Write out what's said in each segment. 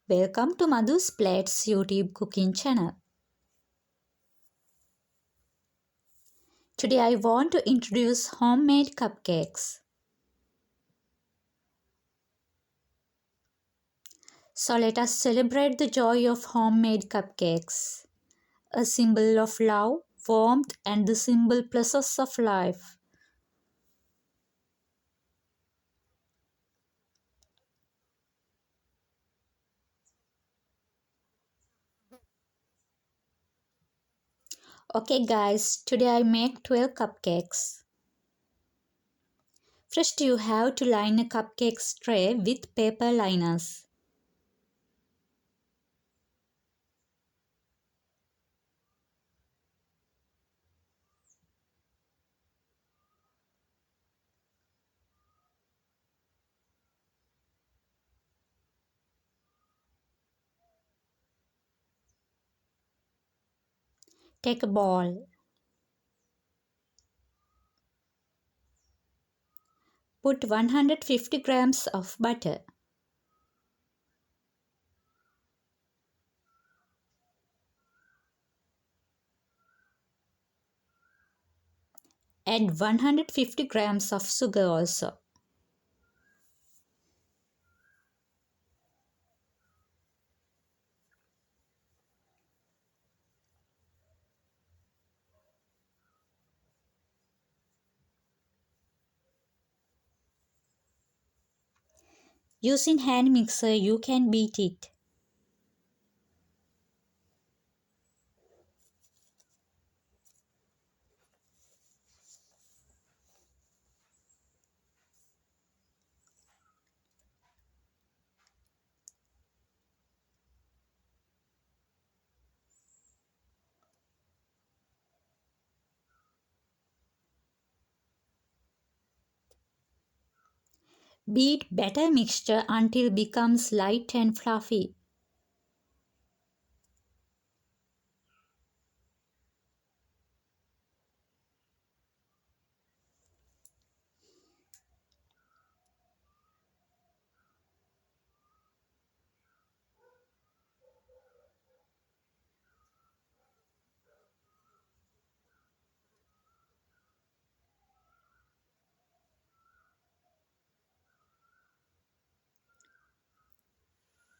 Welcome to Madhu's Plates YouTube cooking channel. Today I want to introduce homemade cupcakes. So let us celebrate the joy of homemade cupcakes, a symbol of love, warmth and the simple pleasures of life. Okay guys, today I make 12 cupcakes. First you have to line a cupcake tray with paper liners. Take a bowl. Put 150 grams of butter. Add 150 grams of sugar also. Using hand mixer you can beat it. Beat batter mixture until becomes light and fluffy.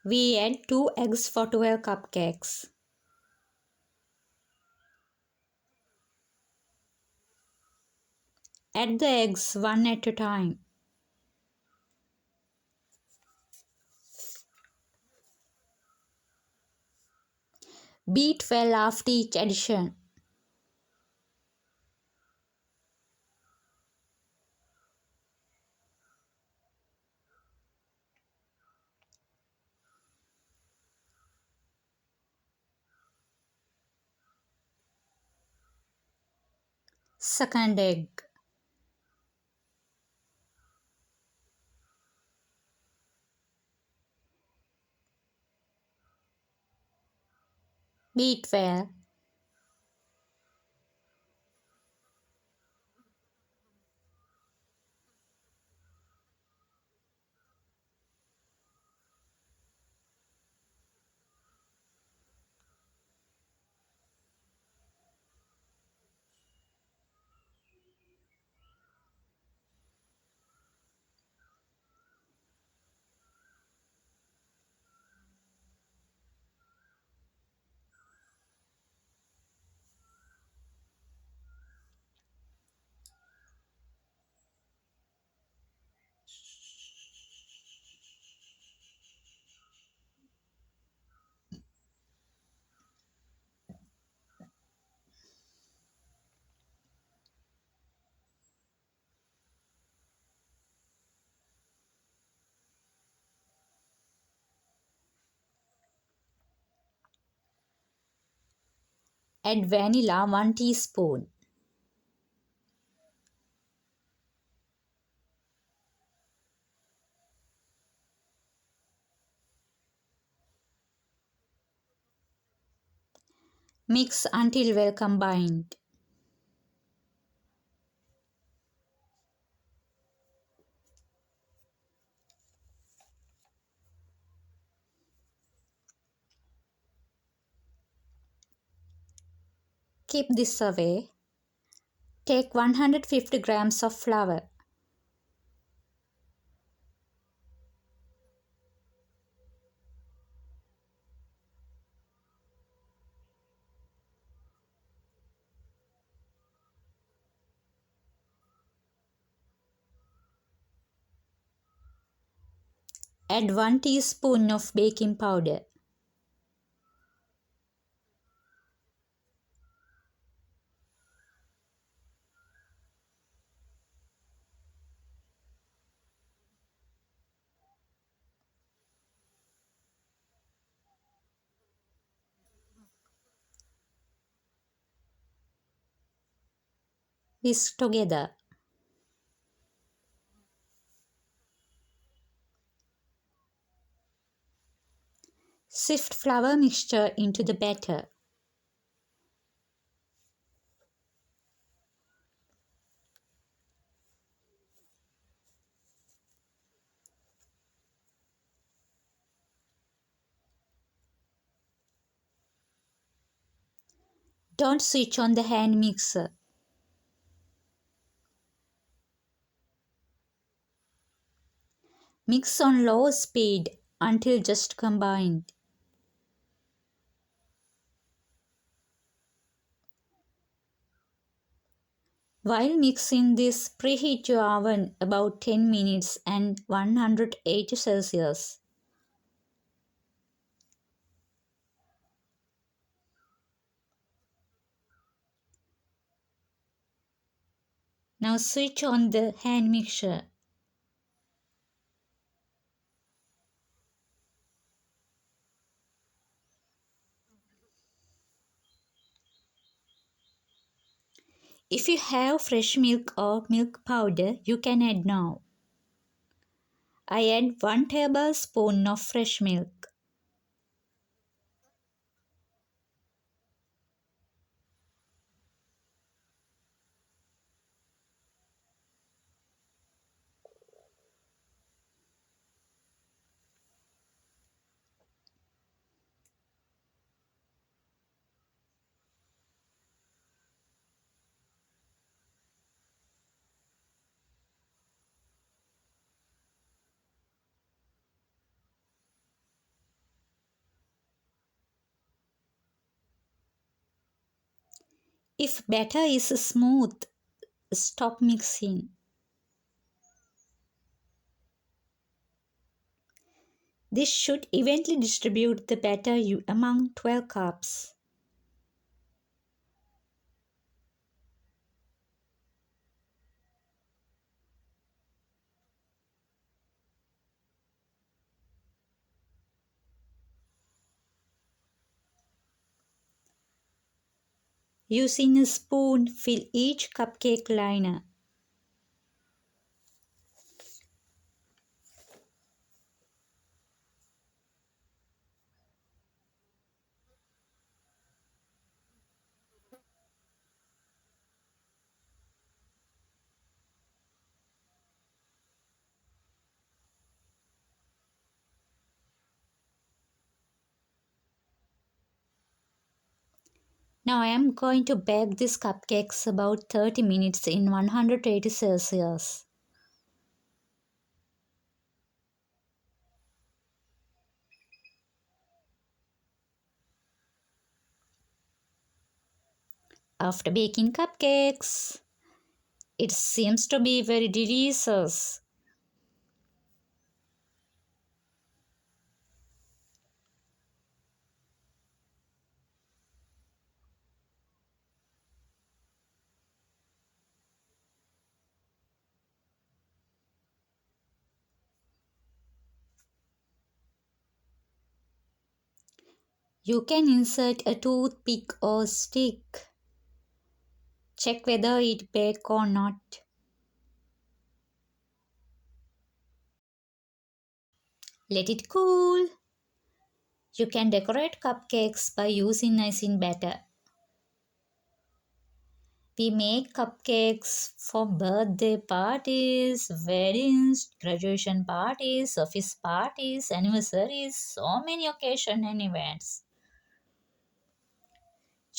We add 2 eggs for 12 cupcakes. Add the eggs one at a time. Beat well after each addition. Second egg. Beat well. Add vanilla 1 teaspoon. Mix until well combined. Keep this away. Take 150 grams of flour. Add 1 teaspoon of baking powder. Whisk together. Sift flour mixture into the batter. Don't switch on the hand mixer. Mix on low speed until just combined. While mixing this, preheat your oven about 10 minutes and 180 Celsius. Now switch on the hand mixer. If you have fresh milk or milk powder, you can add now. I add 1 tablespoon of fresh milk. If batter is smooth, stop mixing. This should evenly distribute the batter among 12 cups. Using a spoon, fill each cupcake liner. Now I am going to bake these cupcakes about 30 minutes in 180 Celsius. After baking cupcakes, it seems to be very delicious. You can insert a toothpick or stick. Check whether it baked or not. Let it cool. You can decorate cupcakes by using icing batter. We make cupcakes for birthday parties, weddings, graduation parties, office parties, anniversaries, so many occasions and events.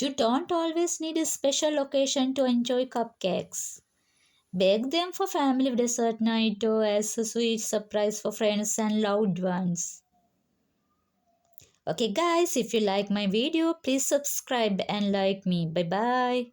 You don't always need a special occasion to enjoy cupcakes. Bake them for family dessert night or as a sweet surprise for friends and loved ones. Okay guys, if you like my video, please subscribe and like me. Bye bye.